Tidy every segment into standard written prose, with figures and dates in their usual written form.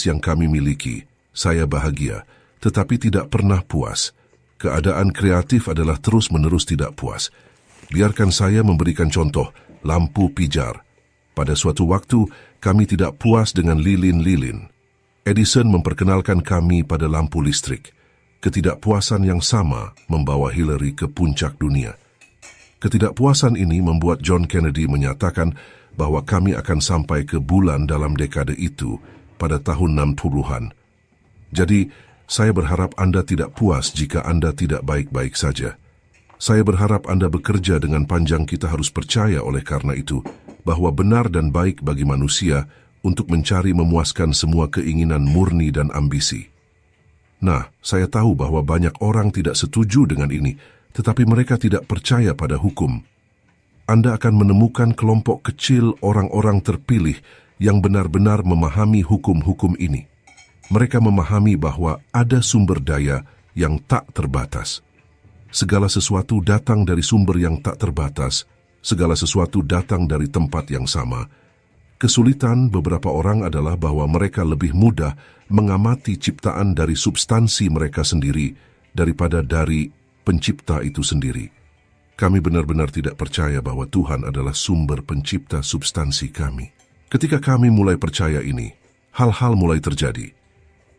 yang kami miliki. Saya bahagia, tetapi tidak pernah puas. Keadaan kreatif adalah terus-menerus tidak puas. Biarkan saya memberikan contoh, lampu pijar. Pada suatu waktu, kami tidak puas dengan lilin-lilin. Edison memperkenalkan kami pada lampu listrik. Ketidakpuasan yang sama membawa Hillary ke puncak dunia. Ketidakpuasan ini membuat John Kennedy menyatakan bahwa kami akan sampai ke bulan dalam dekade itu pada tahun 60-an. Jadi, saya berharap Anda tidak puas jika Anda tidak baik-baik saja. Saya berharap Anda bekerja dengan panjang. Kita harus percaya oleh karena itu bahwa benar dan baik bagi manusia untuk mencari memuaskan semua keinginan murni dan ambisi. Nah, saya tahu bahwa banyak orang tidak setuju dengan ini, tetapi mereka tidak percaya pada hukum. Anda akan menemukan kelompok kecil orang-orang terpilih yang benar-benar memahami hukum-hukum ini. Mereka memahami bahwa ada sumber daya yang tak terbatas. Segala sesuatu datang dari sumber yang tak terbatas. Segala sesuatu datang dari tempat yang sama. Kesulitan beberapa orang adalah bahwa mereka lebih mudah mengamati ciptaan dari substansi mereka sendiri daripada dari pencipta itu sendiri. Kami benar-benar tidak percaya bahwa Tuhan adalah sumber pencipta substansi kami. Ketika kami mulai percaya ini, hal-hal mulai terjadi.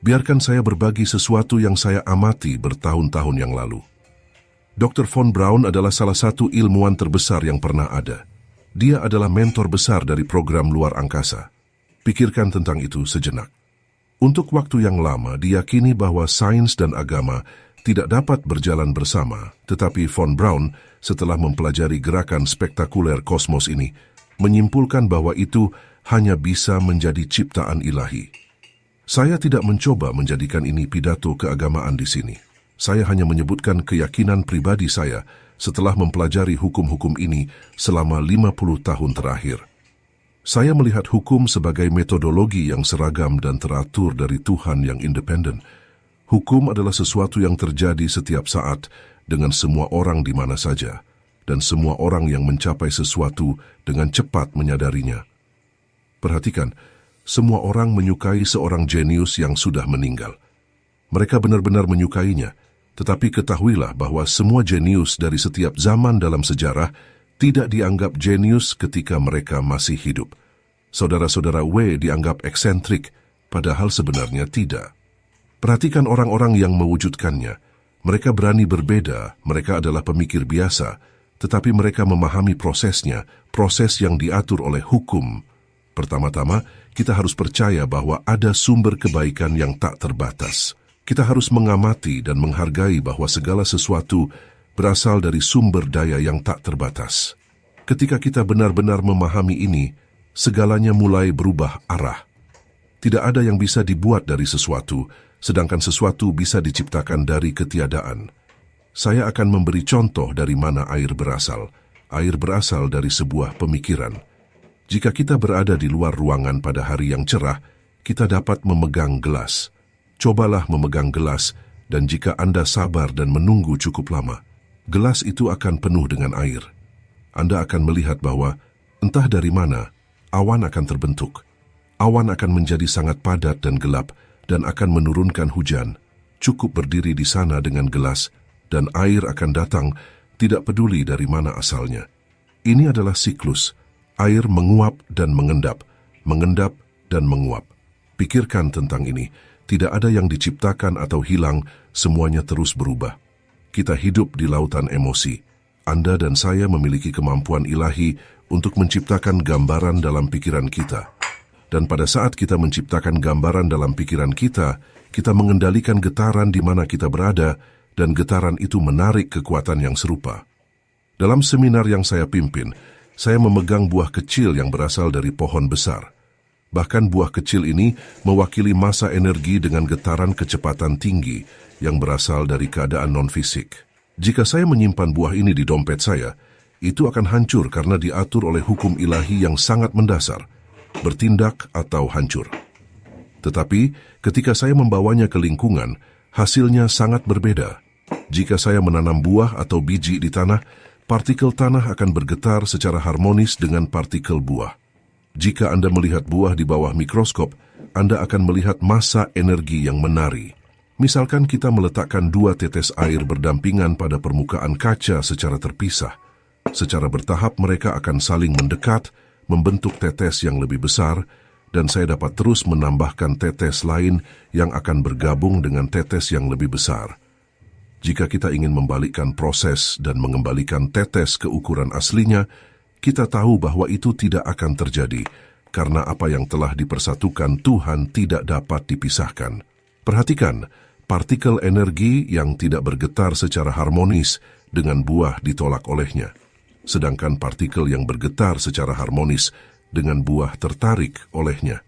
Biarkan saya berbagi sesuatu yang saya amati bertahun-tahun yang lalu. Dr. Von Braun adalah salah satu ilmuwan terbesar yang pernah ada. Dia adalah mentor besar dari program luar angkasa. Pikirkan tentang itu sejenak. Untuk waktu yang lama, diyakini bahwa sains dan agama tidak dapat berjalan bersama, tetapi Von Braun, setelah mempelajari gerakan spektakuler kosmos ini, menyimpulkan bahwa itu hanya bisa menjadi ciptaan ilahi. Saya tidak mencoba menjadikan ini pidato keagamaan di sini. Saya hanya menyebutkan keyakinan pribadi saya setelah mempelajari hukum-hukum ini selama 50 tahun terakhir. Saya melihat hukum sebagai metodologi yang seragam dan teratur dari Tuhan yang independen. Hukum adalah sesuatu yang terjadi setiap saat dengan semua orang di mana saja, dan semua orang yang mencapai sesuatu dengan cepat menyadarinya. Perhatikan, semua orang menyukai seorang jenius yang sudah meninggal. Mereka benar-benar menyukainya, tetapi ketahuilah bahwa semua jenius dari setiap zaman dalam sejarah tidak dianggap jenius ketika mereka masih hidup. Saudara-saudara W dianggap eksentrik, padahal sebenarnya tidak. Perhatikan orang-orang yang mewujudkannya. Mereka berani berbeda, mereka adalah pemikir biasa, tetapi mereka memahami prosesnya, proses yang diatur oleh hukum. Pertama-tama, kita harus percaya bahwa ada sumber kebaikan yang tak terbatas. Kita harus mengamati dan menghargai bahwa segala sesuatu berasal dari sumber daya yang tak terbatas. Ketika kita benar-benar memahami ini, segalanya mulai berubah arah. Tidak ada yang bisa dibuat dari sesuatu, sedangkan sesuatu bisa diciptakan dari ketiadaan. Saya akan memberi contoh dari mana air berasal. Air berasal dari sebuah pemikiran. Jika kita berada di luar ruangan pada hari yang cerah, kita dapat memegang gelas. Cobalah memegang gelas, dan jika Anda sabar dan menunggu cukup lama, gelas itu akan penuh dengan air. Anda akan melihat bahwa, entah dari mana, awan akan terbentuk. Awan akan menjadi sangat padat dan gelap, dan akan menurunkan hujan. Cukup berdiri di sana dengan gelas, dan air akan datang, tidak peduli dari mana asalnya. Ini adalah siklus. Air menguap dan mengendap, mengendap dan menguap. Pikirkan tentang ini. Tidak ada yang diciptakan atau hilang, semuanya terus berubah. Kita hidup di lautan emosi. Anda dan saya memiliki kemampuan ilahi untuk menciptakan gambaran dalam pikiran kita. Dan pada saat kita menciptakan gambaran dalam pikiran kita mengendalikan getaran di mana kita berada, dan getaran itu menarik kekuatan yang serupa. Dalam seminar yang saya pimpin, saya memegang buah kecil yang berasal dari pohon besar. Bahkan buah kecil ini mewakili massa energi dengan getaran kecepatan tinggi yang berasal dari keadaan non-fisik. Jika saya menyimpan buah ini di dompet saya, itu akan hancur karena diatur oleh hukum ilahi yang sangat mendasar, bertindak atau hancur. Tetapi ketika saya membawanya ke lingkungan, hasilnya sangat berbeda. Jika saya menanam buah atau biji di tanah, partikel tanah akan bergetar secara harmonis dengan partikel buah. Jika Anda melihat buah di bawah mikroskop, Anda akan melihat massa energi yang menari. Misalkan kita meletakkan 2 tetes air berdampingan pada permukaan kaca secara terpisah. Secara bertahap mereka akan saling mendekat, membentuk tetes yang lebih besar, dan saya dapat terus menambahkan tetes lain yang akan bergabung dengan tetes yang lebih besar. Jika kita ingin membalikkan proses dan mengembalikan tetes ke ukuran aslinya, kita tahu bahwa itu tidak akan terjadi, karena apa yang telah dipersatukan Tuhan tidak dapat dipisahkan. Perhatikan, partikel energi yang tidak bergetar secara harmonis dengan buah ditolak olehnya, sedangkan partikel yang bergetar secara harmonis dengan buah tertarik olehnya.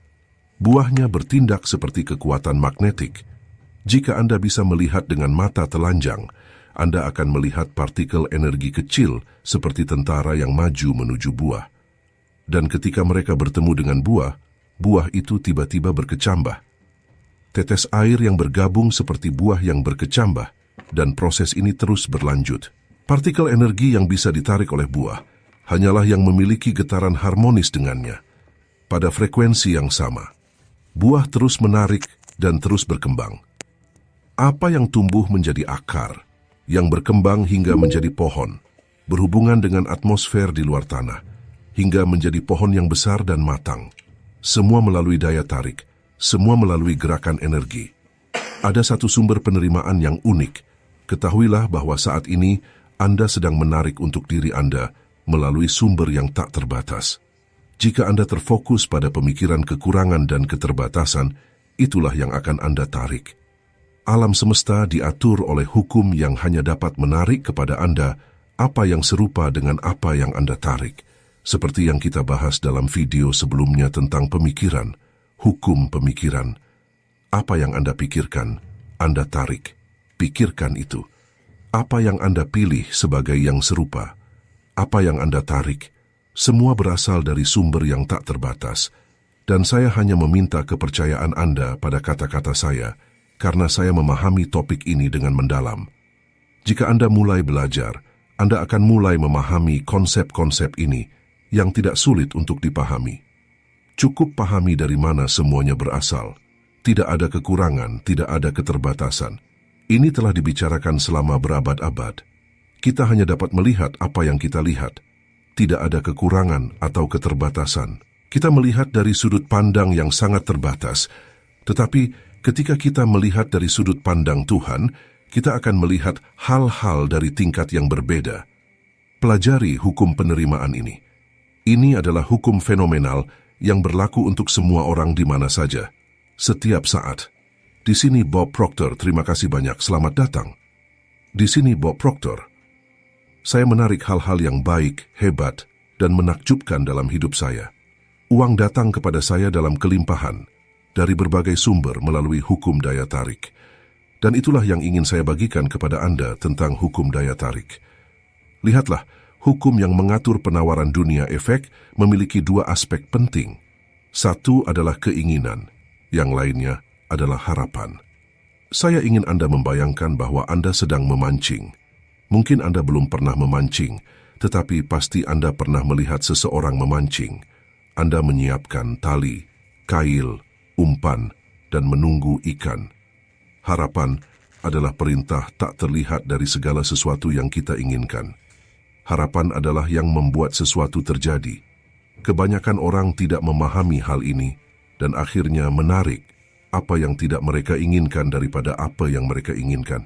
Buahnya bertindak seperti kekuatan magnetik. Jika Anda bisa melihat dengan mata telanjang, Anda akan melihat partikel energi kecil seperti tentara yang maju menuju buah. Dan ketika mereka bertemu dengan buah, buah itu tiba-tiba berkecambah. Tetes air yang bergabung seperti buah yang berkecambah, dan proses ini terus berlanjut. Partikel energi yang bisa ditarik oleh buah hanyalah yang memiliki getaran harmonis dengannya. Pada frekuensi yang sama, buah terus menarik dan terus berkembang. Apa yang tumbuh menjadi akar, yang berkembang hingga menjadi pohon, berhubungan dengan atmosfer di luar tanah, hingga menjadi pohon yang besar dan matang. Semua melalui daya tarik, semua melalui gerakan energi. Ada satu sumber penerimaan yang unik. Ketahuilah bahwa saat ini Anda sedang menarik untuk diri Anda melalui sumber yang tak terbatas. Jika Anda terfokus pada pemikiran kekurangan dan keterbatasan, itulah yang akan Anda tarik. Alam semesta diatur oleh hukum yang hanya dapat menarik kepada Anda apa yang serupa dengan apa yang Anda tarik. Seperti yang kita bahas dalam video sebelumnya tentang pemikiran, hukum pemikiran. Apa yang Anda pikirkan, Anda tarik. Pikirkan itu. Apa yang Anda pilih sebagai yang serupa, apa yang Anda tarik, semua berasal dari sumber yang tak terbatas. Dan saya hanya meminta kepercayaan Anda pada kata-kata saya, karena saya memahami topik ini dengan mendalam. Jika Anda mulai belajar, Anda akan mulai memahami konsep-konsep ini yang tidak sulit untuk dipahami. Cukup pahami dari mana semuanya berasal. Tidak ada kekurangan, tidak ada keterbatasan. Ini telah dibicarakan selama berabad-abad. Kita hanya dapat melihat apa yang kita lihat. Tidak ada kekurangan atau keterbatasan. Kita melihat dari sudut pandang yang sangat terbatas. Tetapi ketika kita melihat dari sudut pandang Tuhan, kita akan melihat hal-hal dari tingkat yang berbeda. Pelajari hukum penerimaan ini. Ini adalah hukum fenomenal yang berlaku untuk semua orang di mana saja, setiap saat. Di sini Bob Proctor, terima kasih banyak, selamat datang. Di sini Bob Proctor. Saya menarik hal-hal yang baik, hebat, dan menakjubkan dalam hidup saya. Uang datang kepada saya dalam kelimpahan, dari berbagai sumber melalui hukum daya tarik. Dan itulah yang ingin saya bagikan kepada Anda tentang hukum daya tarik. Lihatlah, hukum yang mengatur penawaran dunia efek memiliki 2 aspek penting. Satu adalah keinginan, yang lainnya adalah harapan. Saya ingin Anda membayangkan bahwa Anda sedang memancing. Mungkin Anda belum pernah memancing, tetapi pasti Anda pernah melihat seseorang memancing. Anda menyiapkan tali, kail, umpan, dan menunggu ikan. Harapan adalah perintah tak terlihat dari segala sesuatu yang kita inginkan. Harapan adalah yang membuat sesuatu terjadi. Kebanyakan orang tidak memahami hal ini dan akhirnya menarik apa yang tidak mereka inginkan daripada apa yang mereka inginkan.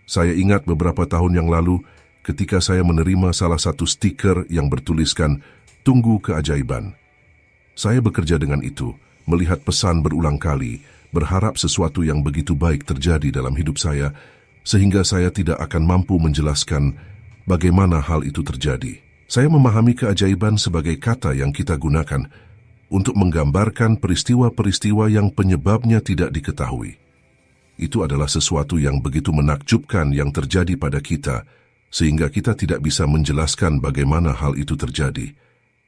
Saya ingat beberapa tahun yang lalu ketika saya menerima salah satu stiker yang bertuliskan "Tunggu keajaiban". Saya bekerja dengan itu, melihat pesan berulang kali, berharap sesuatu yang begitu baik terjadi dalam hidup saya, sehingga saya tidak akan mampu menjelaskan bagaimana hal itu terjadi. Saya memahami keajaiban sebagai kata yang kita gunakan untuk menggambarkan peristiwa-peristiwa yang penyebabnya tidak diketahui. Itu adalah sesuatu yang begitu menakjubkan yang terjadi pada kita, sehingga kita tidak bisa menjelaskan bagaimana hal itu terjadi.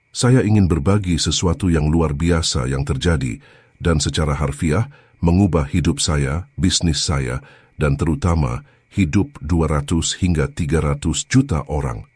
Saya ingin berbagi sesuatu yang luar biasa yang terjadi, dan secara harfiah mengubah hidup saya, bisnis saya, dan terutama hidup 200 hingga 300 juta orang.